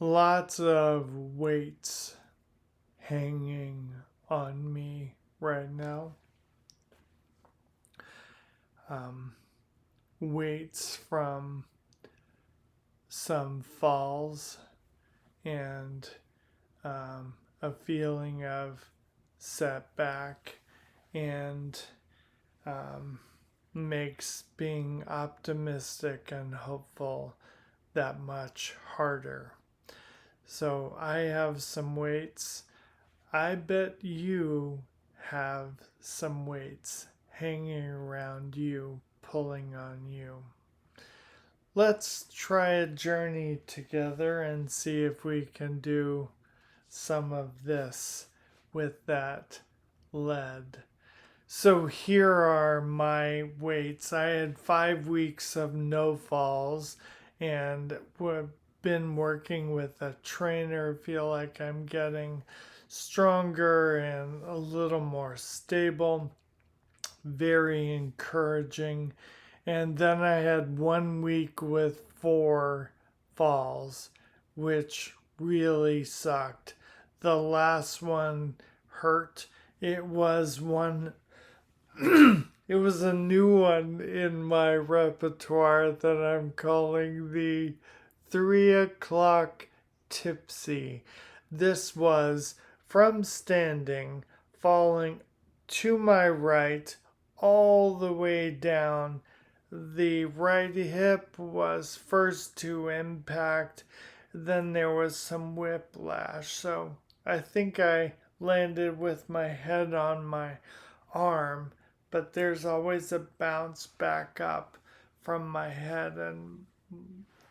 Lots of weights hanging on me right now. Um, Weights from some falls and a feeling of setback and um, makes being optimistic and hopeful that much harder. So I have some weights. I bet you have some weights hanging around you, pulling on you. Let's try a journey together and see if we can do some of this with that lead. So here are my weights. I had 5 weeks of no falls and we've been working with a trainer. Feel like I'm getting stronger and a little more stable. Very encouraging. And then I had 1 week with 4 falls, which really sucked. The last one hurt. It was one it was a new one in my repertoire that I'm calling the 3 o'clock tipsy. This was from standing, falling to my right, all the way down. The right hip was first to impact, then there was some whiplash. So I think I landed with my head on my arm, but there's always a bounce back up from my head. And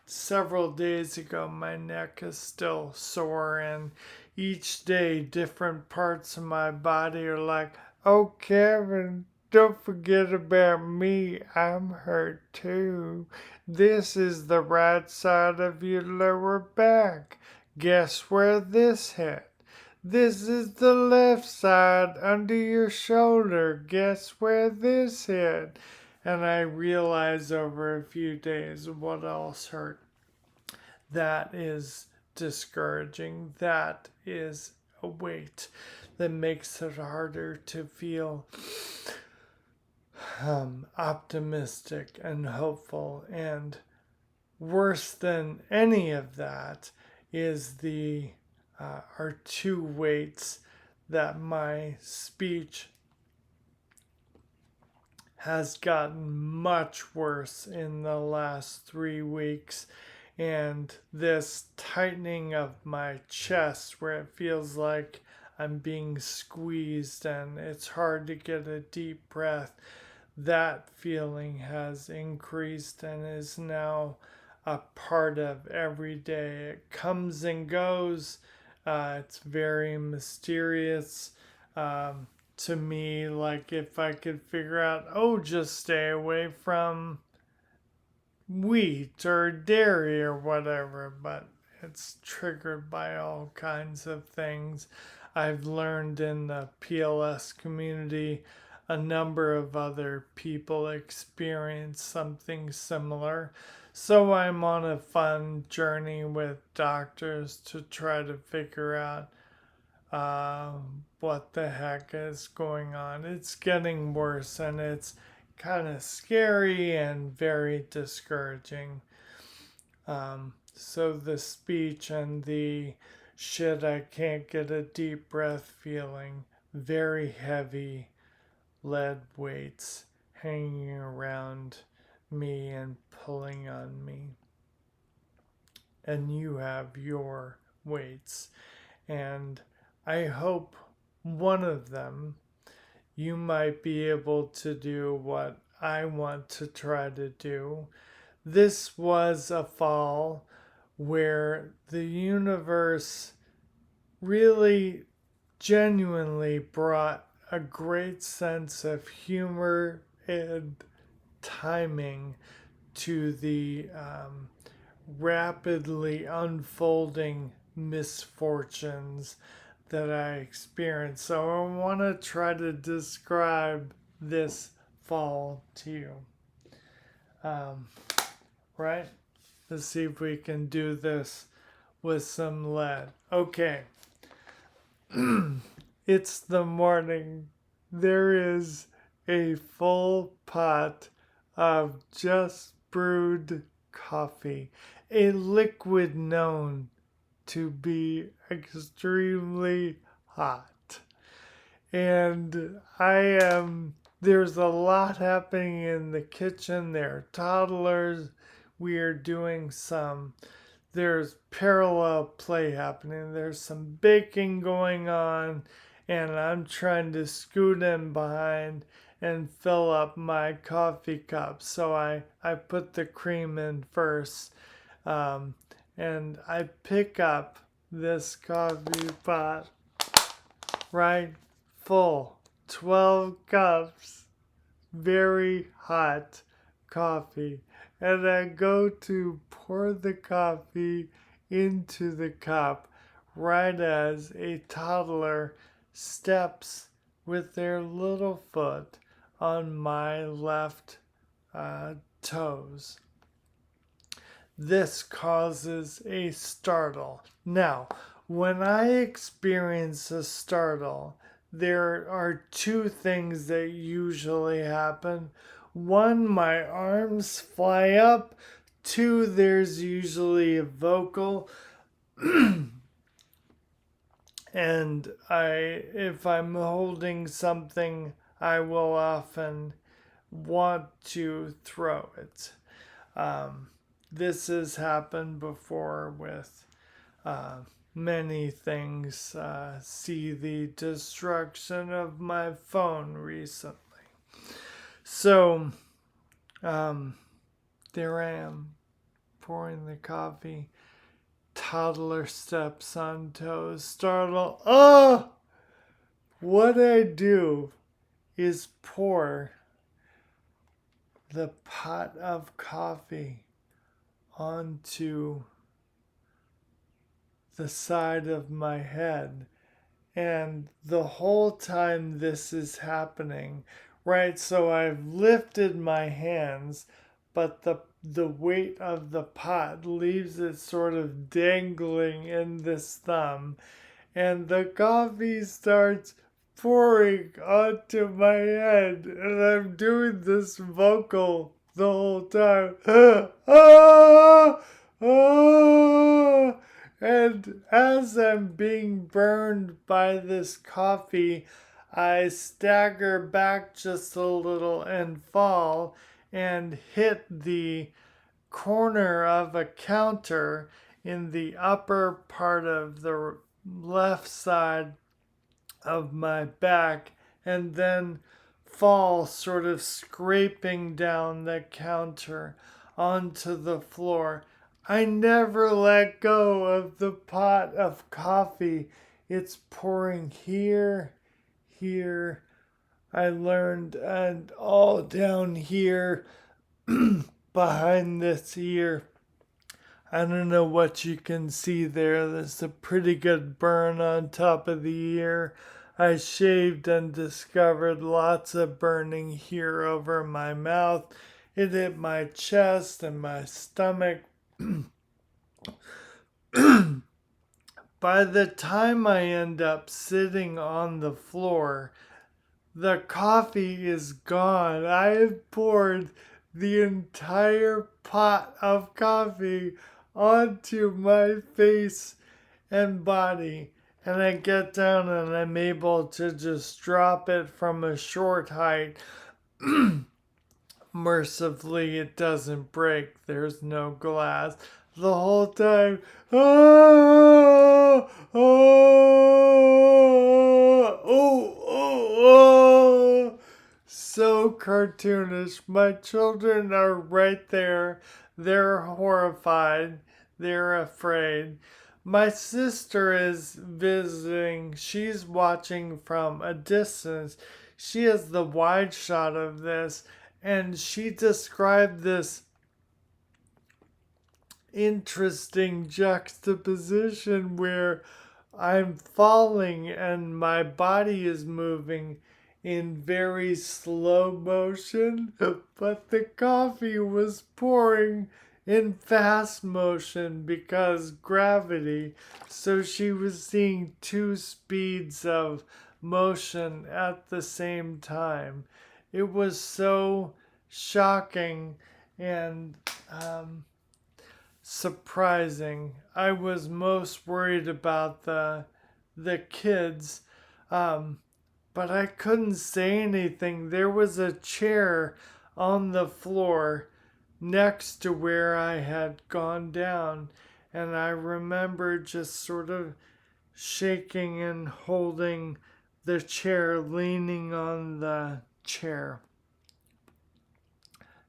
several days ago, my neck is still sore, and each day, different parts of my body are like, "Oh, Kevin, don't forget about me. I'm hurt too. This is the right side of your lower back. Guess where this hit? This is the left side under your shoulder. Guess where this hit?" And I realize over a few days what else hurt. That is discouraging. That is a weight that makes it harder to feel optimistic and hopeful. And worse than any of that is the are 2 weights that my speech has gotten much worse in the last 3 weeks. And this tightening of my chest, where it feels like I'm being squeezed and it's hard to get a deep breath, that feeling has increased and is now a part of every day. It comes and goes. It's very mysterious. To me, like if I could figure out, oh, just stay away from wheat or dairy or whatever, but it's triggered by all kinds of things. I've learned in the PLS community, a number of other people experience something similar. So I'm on a fun journey with doctors to try to figure out what the heck is going on. It's getting worse and it's kind of scary and very discouraging. So the speech and the shit, I can't get a deep breath feeling, very heavy lead weights hanging around me and pulling on me. And you have your weights. And I hope one of them you might be able to do what I want to try to do. This was a fall where the universe really genuinely brought a great sense of humor and timing to the rapidly unfolding misfortunes that I experienced. So I want to try to describe this fall to you. Right? Let's see if we can do this with some lead. Okay. It's the morning. There is a full pot of just brewed coffee, a liquid known to be extremely hot. And there's a lot happening in the kitchen. There are toddlers. We are doing there's parallel play happening. There's some baking going on, and I'm trying to scoot in behind and fill up my coffee cup. So I put the cream in first, um, and I pick up this coffee pot right full, 12 cups, very hot coffee, and I go to pour the coffee into the cup right as a toddler steps with their little foot on my left toes. This causes a startle. Now, when I experience a startle, there are two things that usually happen. One, my arms fly up. Two, there's usually a vocal. And if I'm holding something, I will often want to throw it. This has happened before with many things. See the destruction of my phone recently. So, there I am pouring the coffee. Toddler steps on toes, startle. Oh! What I do is pour the pot of coffee onto the side of my head. And the whole time this is happening, right? So I've lifted my hands, but the weight of the pot leaves it sort of dangling in this thumb, and the coffee starts pouring onto my head, and I'm doing this vocal the whole time. Ah, ah. And as I'm being burned by this coffee, I stagger back just a little and fall and hit the corner of a counter in the upper part of the left side of my back, and then fall sort of scraping down the counter onto the floor. I never let go of the pot of coffee. It's pouring here, here. I learned, and all down here behind this ear. I don't know what you can see there. There's a pretty good burn on top of the ear. I shaved and discovered lots of burning here over my mouth. It hit my chest and my stomach. By the time I end up sitting on the floor, the coffee is gone. I have poured the entire pot of coffee onto my face and body. And I get down and I'm able to just drop it from a short height. Mercifully, it doesn't break. There's no glass. The whole time, oh, oh, oh, oh, oh. So cartoonish. My children are right there. They're horrified. They're afraid. My sister is visiting. She's watching from a distance. She has the wide shot of this, and she described this interesting juxtaposition where I'm falling and my body is moving in very slow motion, but the coffee was pouring in fast motion because gravity. So she was seeing two speeds of motion at the same time. It was so shocking and surprising. I was most worried about the kids, um, but I couldn't say anything. There was a chair on the floor next to where I had gone down, and I remember just sort of shaking and holding the chair, leaning on the chair.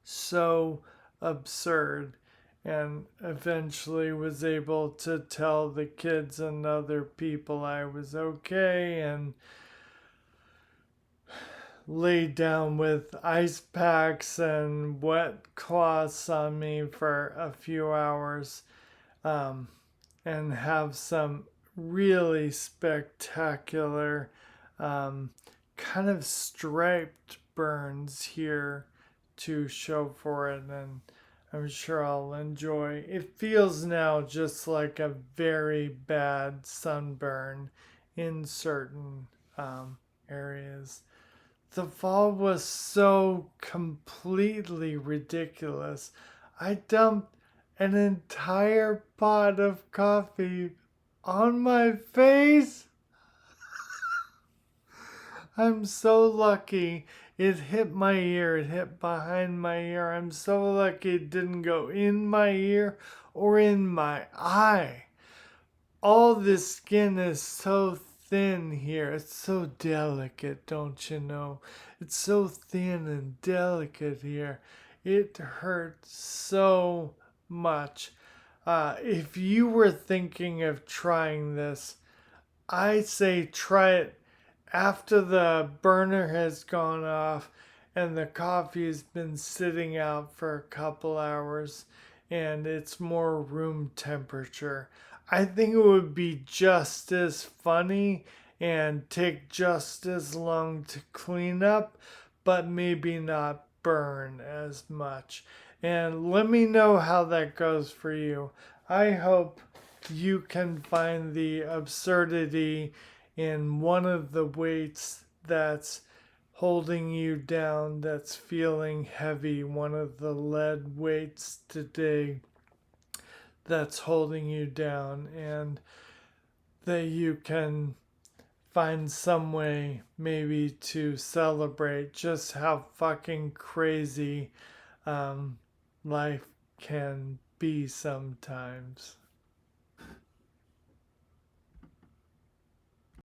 So absurd. And eventually was able to tell the kids and other people I was okay and lay down with ice packs and wet cloths on me for a few hours, um, and have some really spectacular kind of striped burns here to show for it, and I'm sure I'll enjoy. It feels now just like a very bad sunburn in certain areas. The fall was so completely ridiculous. I dumped an entire pot of coffee on my face. I'm so lucky it hit my ear. It hit behind my ear. I'm so lucky it didn't go in my ear or in my eye. All this skin is so thin here. It's so delicate, don't you know? It's so thin and delicate here. It hurts so much. If you were thinking of trying this, I say try it after the burner has gone off and the coffee has been sitting out for a couple hours and it's more room temperature. I think it would be just as funny and take just as long to clean up, but maybe not burn as much. And let me know how that goes for you. I hope you can find the absurdity in one of the weights that's holding you down, that's feeling heavy, one of the lead weights today that's holding you down, and that you can find some way maybe to celebrate just how fucking crazy life can be sometimes.